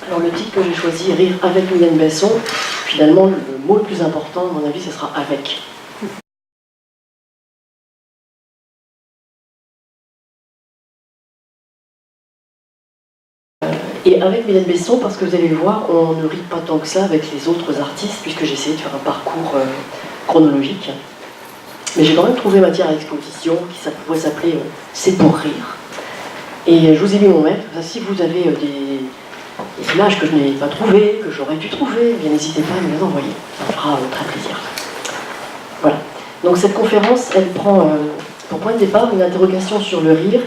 Alors le titre que j'ai choisi, Rire avec Mylène Besson, finalement le mot le plus important, à mon avis, ce sera avec. Et avec Mylène Besson, parce que vous allez le voir, on ne rit pas tant que ça avec les autres artistes, puisque j'ai essayé de faire un parcours chronologique. Mais j'ai quand même trouvé matière à exposition, qui pourrait s'appeler C'est pour rire. Et je vous ai mis mon maître. Si vous avez des images que je n'ai pas trouvées, que j'aurais dû trouver, bien n'hésitez pas à me les envoyer. Ça me fera très plaisir. Voilà. Donc cette conférence, elle prend pour point de départ une interrogation sur le rire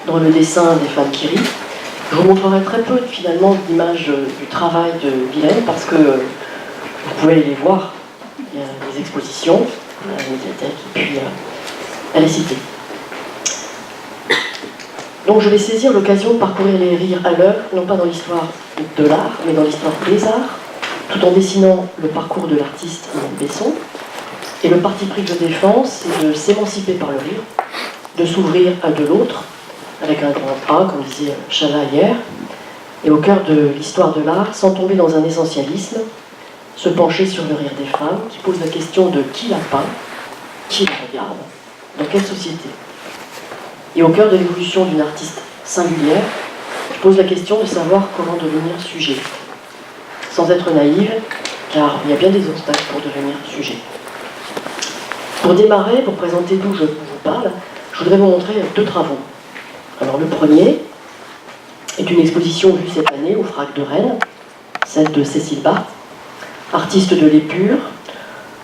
dans le dessin des femmes qui rient. Je vous montrerai très peu finalement d'images du travail de Mylène parce que vous pouvez aller les voir. Il y a des expositions à la médiathèque et puis à les citer. Donc je vais saisir l'occasion de parcourir les rires à l'œuvre, non pas dans l'histoire de l'art, mais dans l'histoire des arts, tout en dessinant le parcours de l'artiste Mylène Besson. Et le parti pris que je défends, c'est de s'émanciper par le rire, de s'ouvrir à de l'autre, avec un grand A, comme disait Chala hier, et au cœur de l'histoire de l'art, sans tomber dans un essentialisme, se pencher sur le rire des femmes, qui pose la question de qui la peint, qui la regarde, dans quelle société. Et au cœur de l'évolution d'une artiste singulière, je pose la question de savoir comment devenir sujet, sans être naïve, car il y a bien des obstacles pour devenir sujet. Pour démarrer, pour présenter d'où je vous parle, je voudrais vous montrer deux travaux. Alors le premier est une exposition vue cette année au FRAC de Rennes, celle de Cécile Barthes, artiste de l'épure,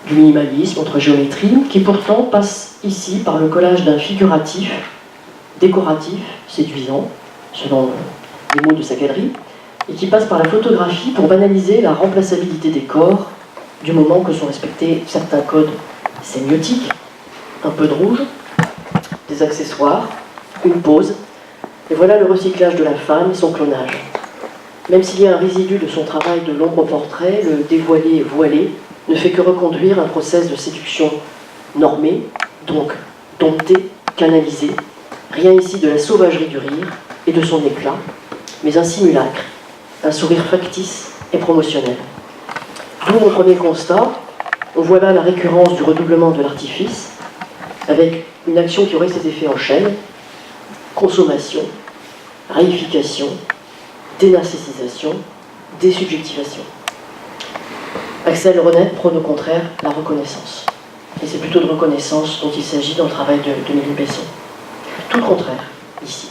du minimalisme entre géométrie, qui pourtant passe ici par le collage d'un figuratif, décoratif, séduisant, selon les mots de sa galerie, et qui passe par la photographie pour banaliser la remplaçabilité des corps, du moment que sont respectés certains codes sémiotiques, un peu de rouge, des accessoires, une pose, et voilà le recyclage de la femme et son clonage. Même s'il y a un résidu de son travail de l'ombre portrait, le dévoilé voilé ne fait que reconduire un process de séduction normé, donc dompté, canalisé. Rien ici de la sauvagerie du rire et de son éclat, mais un simulacre, un sourire factice et promotionnel. D'où mon premier constat, on voit là la récurrence du redoublement de l'artifice, avec une action qui aurait ses effets en chaîne, consommation, réification, dénarcissisation, désubjectivation. Axel Honneth prône au contraire la reconnaissance. Et c'est plutôt de reconnaissance dont il s'agit dans le travail de Mylène Besson. Tout le contraire, ici.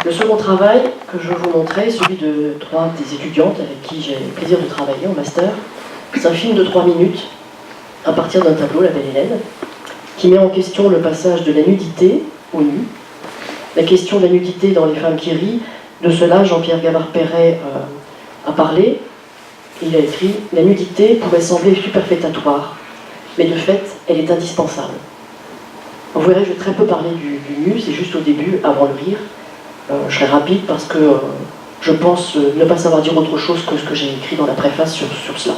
Le second travail que je veux vous montrer, celui de trois des étudiantes avec qui j'ai le plaisir de travailler en master, c'est un film de 3 minutes, à partir d'un tableau, La Belle Hélène, qui met en question le passage de la nudité au nu, la question de la nudité dans Les femmes qui rient. De cela, Jean-Pierre Gabard-Perret a parlé. Il a écrit « La nudité pourrait sembler superfétatoire, mais de fait, elle est indispensable. » Vous verrez, je vais très peu parler du nu, c'est juste au début, avant le rire. Je serai rapide parce que je pense ne pas savoir dire autre chose que ce que j'ai écrit dans la préface sur cela.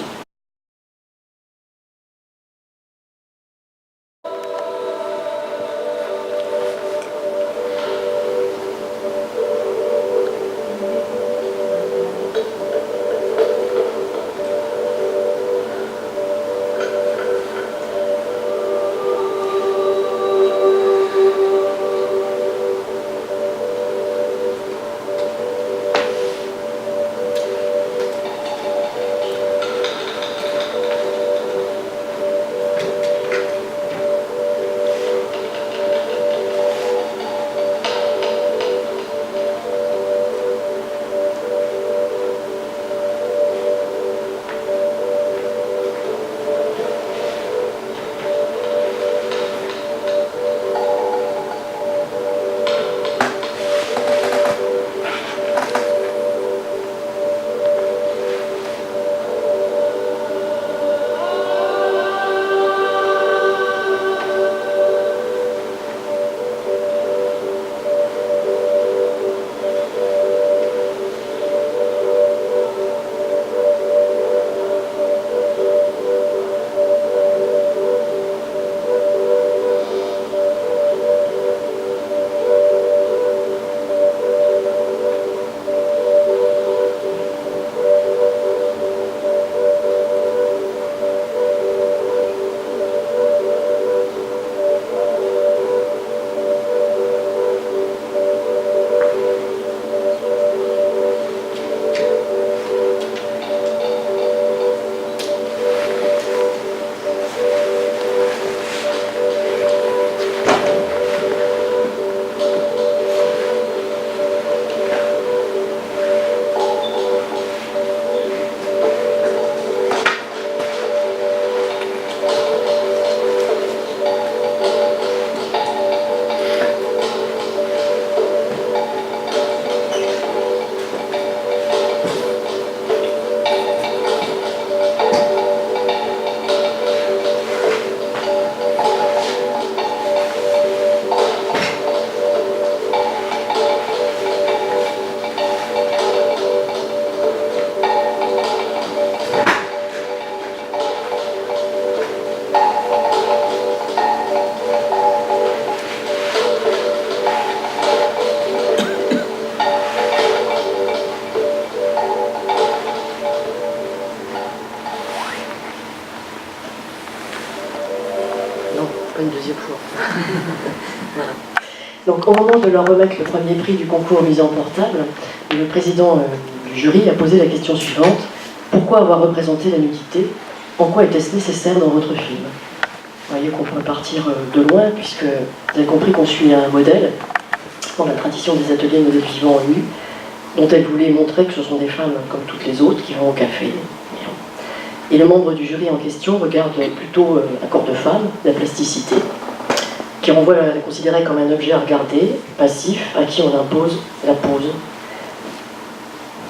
une deuxième fois. Voilà. Donc, au moment de leur remettre le premier prix du concours mise en portable, le président du jury a posé la question suivante: pourquoi avoir représenté la nudité? En quoi était-ce nécessaire dans votre film? Vous voyez qu'on peut partir de loin, puisque vous avez compris qu'on suit un modèle dans la tradition des ateliers de modèles vivants nus, dont elle voulait montrer que ce sont des femmes comme toutes les autres qui vont au café. Et le membre du jury en question regarde plutôt un corps de femme, la plasticité, qui renvoie à la considérer comme un objet à regarder, passif, à qui on impose la pose.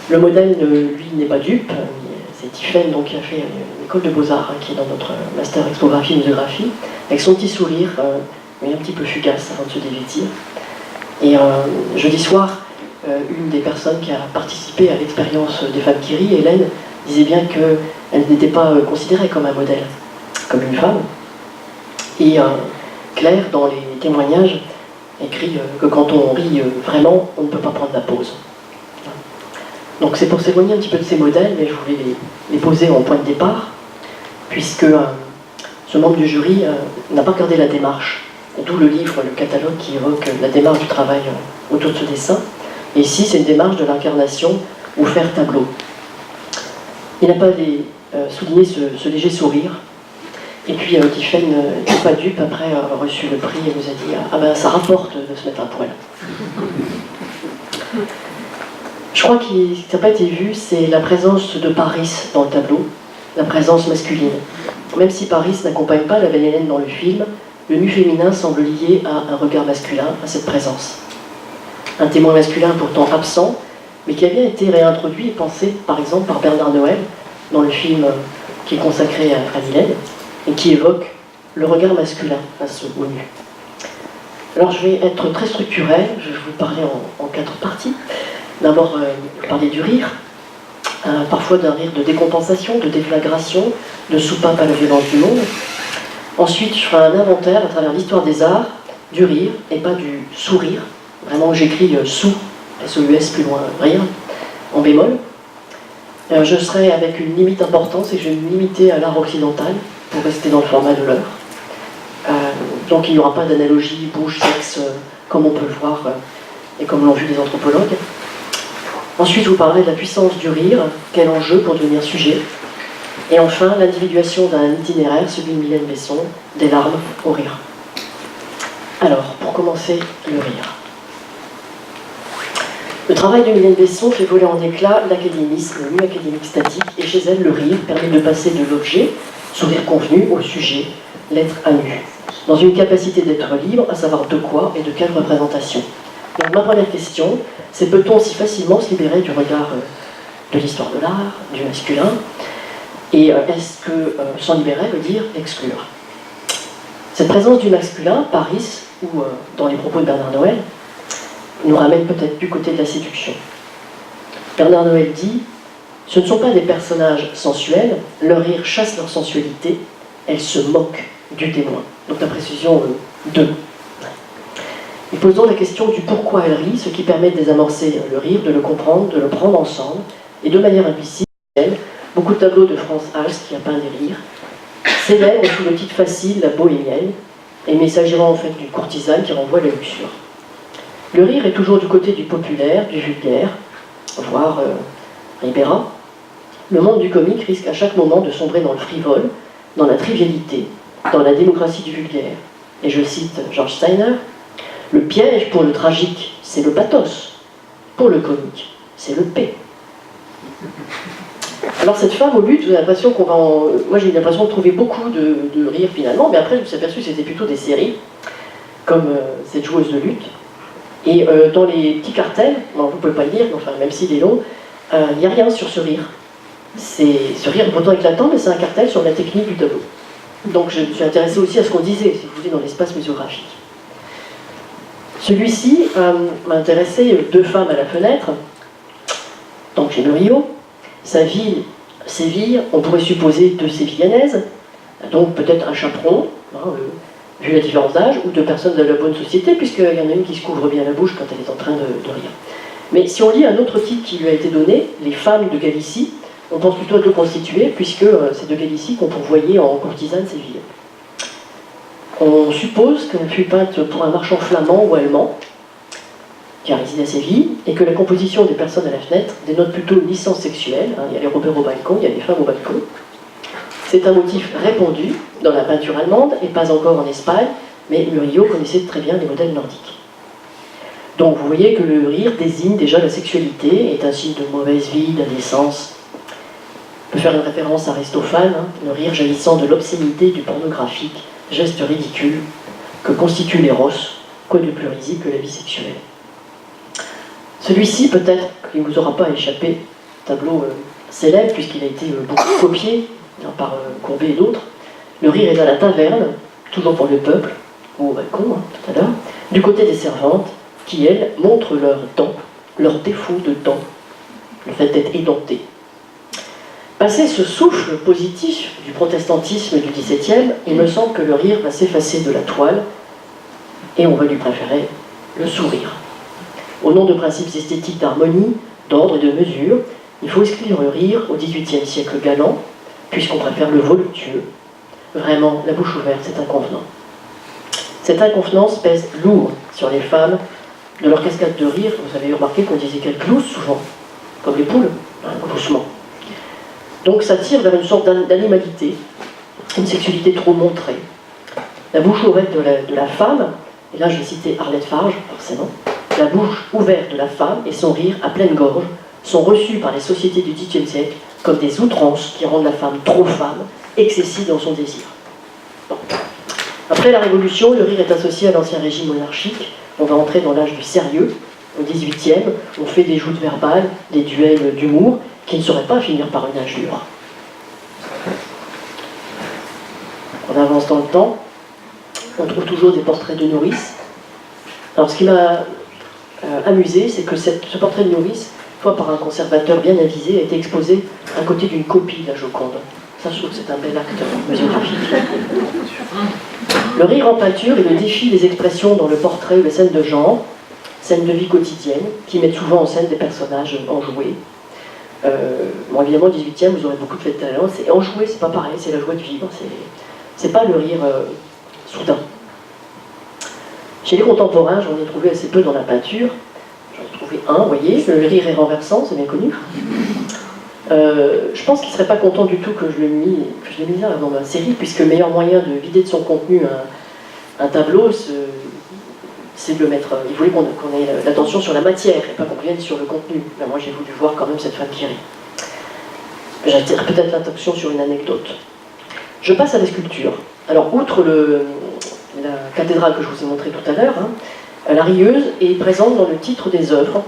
Le modèle, lui, n'est pas dupe. C'est Tiphaine donc, qui a fait une école de beaux-arts, qui est dans notre master expographie et muséographie, avec son petit sourire, mais un petit peu fugace avant de se dévêtir. Et jeudi soir, une des personnes qui a participé à l'expérience des femmes qui rient, Hélène, disait bien qu'elle n'était pas considérée comme un modèle, comme une femme. Et Claire, dans les témoignages, écrit que quand on rit vraiment, on ne peut pas prendre la pause. Donc c'est pour s'éloigner un petit peu de ces modèles, mais je voulais les poser en point de départ, puisque ce membre du jury n'a pas regardé la démarche, d'où le livre, le catalogue qui évoque la démarche du travail autour de ce dessin. Et ici, c'est une démarche de l'incarnation ou faire tableau. Il n'a pas souligné ce léger sourire. Et puis Tiphaine n'est pas dupe, après avoir reçu le prix, elle nous a dit: ah ben ça rapporte de se mettre un poil. Je crois que ce qui n'a pas été vu, c'est la présence de Paris dans le tableau, la présence masculine. Même si Paris n'accompagne pas la belle Hélène dans le film, le nu féminin semble lié à un regard masculin, à cette présence. Un témoin masculin pourtant absent, mais qui a bien été réintroduit et pensé, par exemple, par Bernard Noël, dans le film qui est consacré à Mylène, et qui évoque le regard masculin face au nu. Alors je vais être très structurel, je vais vous parler en 4 parties. D'abord, parler du rire, parfois d'un rire de décompensation, de déflagration, de soupape à la violence du monde. Ensuite, je ferai un inventaire à travers l'histoire des arts, du rire, et pas du sourire. Vraiment, j'écris sous, S-O-U-S plus loin, rire, en bémol. Je serai avec une limite importante, c'est que je vais me limiter à l'art occidental, pour rester dans le format de l'heure. Donc il n'y aura pas d'analogie bouche-sexe, comme on peut le voir, et comme l'ont vu les anthropologues. Ensuite, je vous parlerai de la puissance du rire, quel enjeu pour devenir sujet. Et enfin, l'individuation d'un itinéraire, celui de Mylène Besson, des larmes au rire. Alors, pour commencer, le rire. Le travail de Mylène Besson fait voler en éclats l'académisme, le nu académique statique, et chez elle, le rire permet de passer de l'objet, sourire convenu, au sujet, l'être à nu, dans une capacité d'être libre, à savoir de quoi et de quelle représentation. Donc ma première question, c'est: peut-on si facilement se libérer du regard de l'histoire de l'art, du masculin? Et est-ce que s'en libérer veut dire l'exclure? Cette présence du masculin, Paris, ou dans les propos de Bernard Noël, nous ramène peut-être du côté de la séduction. Bernard Noël dit: ce ne sont pas des personnages sensuels, leur rire chasse leur sensualité, elles se moquent du témoin. Donc la précision de. Il pose donc la question du pourquoi elle rit, ce qui permet de désamorcer le rire, de le comprendre, de le prendre ensemble, et de manière implicite, beaucoup de tableaux de France Hals, qui a peint des rires, célèbrent sous le titre facile la bohémienne, mais il s'agira en fait d'une courtisane qui renvoie à la luxure. Le rire est toujours du côté du populaire, du vulgaire, voire Ribera. Le monde du comique risque à chaque moment de sombrer dans le frivole, dans la trivialité, dans la démocratie du vulgaire. Et je cite George Steiner: le piège pour le tragique, c'est le pathos. Pour le comique, c'est le P. Alors cette femme au but, vous avez l'impression qu'on va en... Moi j'ai eu l'impression de trouver beaucoup de rire finalement, mais après je me suis aperçu que c'était plutôt des séries, comme cette joueuse de lutte. Et dans les petits cartels, bon, vous ne pouvez pas le lire, enfin, même s'il est long, il n'y a rien sur ce rire. Ce rire est pourtant éclatant, mais c'est un cartel sur la technique du tableau. Donc je me suis intéressée aussi à ce qu'on disait, si vous voulez, dans l'espace muséographique. Celui-ci m'a intéressé: 2 femmes à la fenêtre, donc chez Murillo. Sa ville, Séville, on pourrait supposer 2 sévillanaises, donc peut-être un chaperon, vu la différence d'âge, ou 2 personnes de la bonne société, puisqu'il y en a une qui se couvre bien la bouche quand elle est en train de rire. Mais si on lit un autre titre qui lui a été donné, Les femmes de Galicie, on pense plutôt à 2 prostituées, puisque c'est de Galicie qu'on pourvoyait en courtisane Séville. On suppose qu'elle fut peinte pour un marchand flamand ou allemand, qui a résidé à Séville, et que la composition des personnes à la fenêtre dénote plutôt une licence sexuelle. Il y a les Robert au balcon, il y a les femmes au balcon. C'est un motif répandu dans la peinture allemande, et pas encore en Espagne, mais Murillo connaissait très bien les modèles nordiques. Donc vous voyez que le rire désigne déjà la sexualité, est un signe de mauvaise vie, d'indécence. On peut faire une référence à Aristophane, le rire jaillissant de l'obscénité du pornographique, geste ridicule que constitue l'éros, quoi de plus risible que la vie sexuelle. Celui-ci, peut-être qu'il ne vous aura pas échappé, tableau célèbre, puisqu'il a été beaucoup copié par Courbet et d'autres. Le rire est à la taverne, toujours pour le peuple, ou au balcon, tout à l'heure, du côté des servantes, qui, elles, montrent leur dent, leur défaut de dent, le fait d'être édentées. Passé ce souffle positif du protestantisme du XVIIe, il me semble que le rire va s'effacer de la toile, et on va lui préférer le sourire. Au nom de principes esthétiques d'harmonie, d'ordre et de mesure, il faut exclure le rire au XVIIIe siècle galant, puisqu'on préfère le voluptueux. Vraiment, la bouche ouverte, c'est inconvenant. Cette inconvenance pèse lourd sur les femmes. De leur cascade de rire, vous avez remarqué qu'on disait qu'elles gloussent souvent, comme les poules, gloussement. Donc ça tire vers une sorte d'animalité, une sexualité trop montrée. La bouche ouverte de la femme, et là je vais citer Arlette Farge, forcément, la bouche ouverte de la femme et son rire à pleine gorge sont reçus par les sociétés du XVIIIe siècle comme des outrances qui rendent la femme trop femme, excessive dans son désir. Bon. Après la Révolution, le rire est associé à l'ancien régime monarchique. On va entrer dans l'âge du sérieux. Au XVIIIe, on fait des joutes verbales, des duels d'humour qui ne sauraient pas finir par une injure. On avance dans le temps. On trouve toujours des portraits de nourrices. Alors ce qui m'a amusé, c'est que ce portrait de nourrice, fois par un conservateur bien avisé, a été exposé à côté d'une copie de la Joconde. Ça, je trouve que c'est un bel acte muséographique. Le rire en peinture est le défi des expressions dans le portrait ou les scènes de genre, scènes de vie quotidienne, qui mettent souvent en scène des personnages enjoués. Bon, évidemment, au XVIIIe, vous aurez beaucoup de fêtes talents. Enjoué, c'est pas pareil, c'est la joie de vivre, c'est pas le rire soudain. Chez les contemporains, j'en ai trouvé assez peu dans la peinture. J'en ai trouvé un, vous voyez, le rire est renversant, c'est bien connu. Je pense qu'il ne serait pas content du tout que je l'ai mis là dans ma série, puisque le meilleur moyen de vider de son contenu un tableau, c'est de le mettre. Il voulait qu'on ait l'attention sur la matière et pas qu'on revienne sur le contenu. Ben, moi, j'ai voulu voir quand même cette femme qui rit. J'attire peut-être l'attention sur une anecdote. Je passe à la sculpture. Alors, outre la cathédrale que je vous ai montrée tout à l'heure, la rieuse est présente dans le titre des œuvres,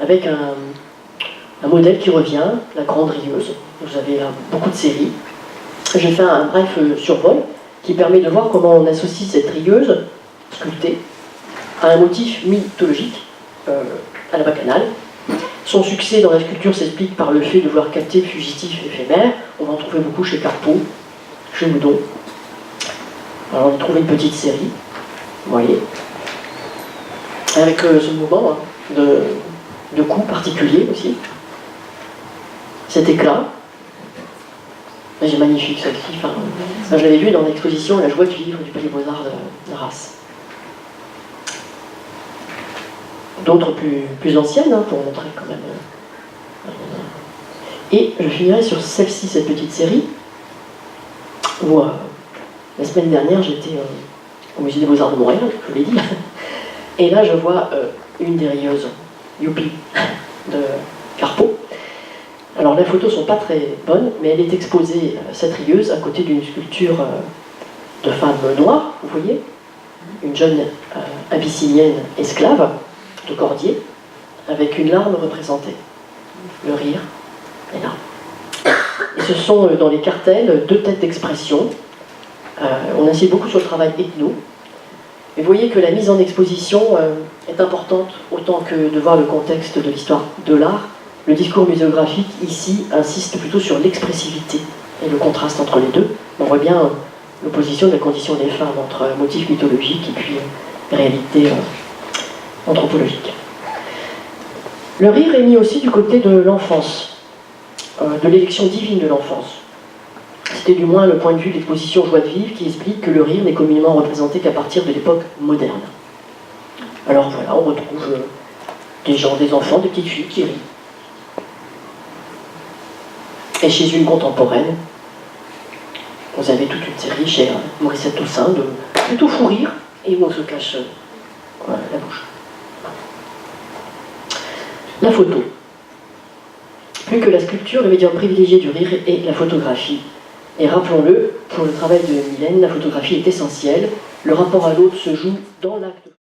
avec un modèle qui revient, la grande rieuse. Vous avez là beaucoup de séries. J'ai fait un bref survol qui permet de voir comment on associe cette rieuse sculptée à un motif mythologique, à la bacchanale. Son succès dans la sculpture s'explique par le fait de vouloir capter le fugitif éphémère. On va en trouver beaucoup chez Carpeau, chez Moudon. Alors on a trouvé une petite série, vous voyez, avec ce mouvement de coups particulier aussi. Cet éclat, c'est magnifique celle-ci. Je l'avais vu dans l'exposition La joie de vivre du Palais Beaux-Arts de Arras. D'autres plus anciennes, pour montrer quand même. Et je finirai sur celle-ci, cette petite série, où la semaine dernière j'étais au Musée des Beaux-Arts de Montréal, je vous l'ai dit, et là je vois une des rieuses, Youpi, de Carpeau. Alors les photos ne sont pas très bonnes, mais elle est exposée, cette rieuse, à côté d'une sculpture de femme noire, vous voyez, une jeune abyssinienne esclave, de Cordier, avec une larme représentée. Le rire est là. Et ce sont dans les cartels deux têtes d'expression. On insiste beaucoup sur le travail ethno. Et vous voyez que la mise en exposition est importante, autant que de voir le contexte de l'histoire de l'art. Le discours muséographique, ici, insiste plutôt sur l'expressivité et le contraste entre les deux. On voit bien l'opposition de la condition des femmes entre un motif mythologique et puis réalité anthropologique. Le rire est mis aussi du côté de l'enfance, de l'élection divine de l'enfance. C'était du moins le point de vue de l'exposition Joie de vivre qui explique que le rire n'est communément représenté qu'à partir de l'époque moderne. Alors voilà, on retrouve des gens, des enfants, des petites filles qui rient. Et chez une contemporaine, vous avez toute une série chez Morissette Toussaint de plutôt fou rire et où on se cache la bouche. La photo. Plus que la sculpture, le médium privilégié du rire est la photographie. Et rappelons-le, pour le travail de Mylène, la photographie est essentielle. Le rapport à l'autre se joue dans l'acte.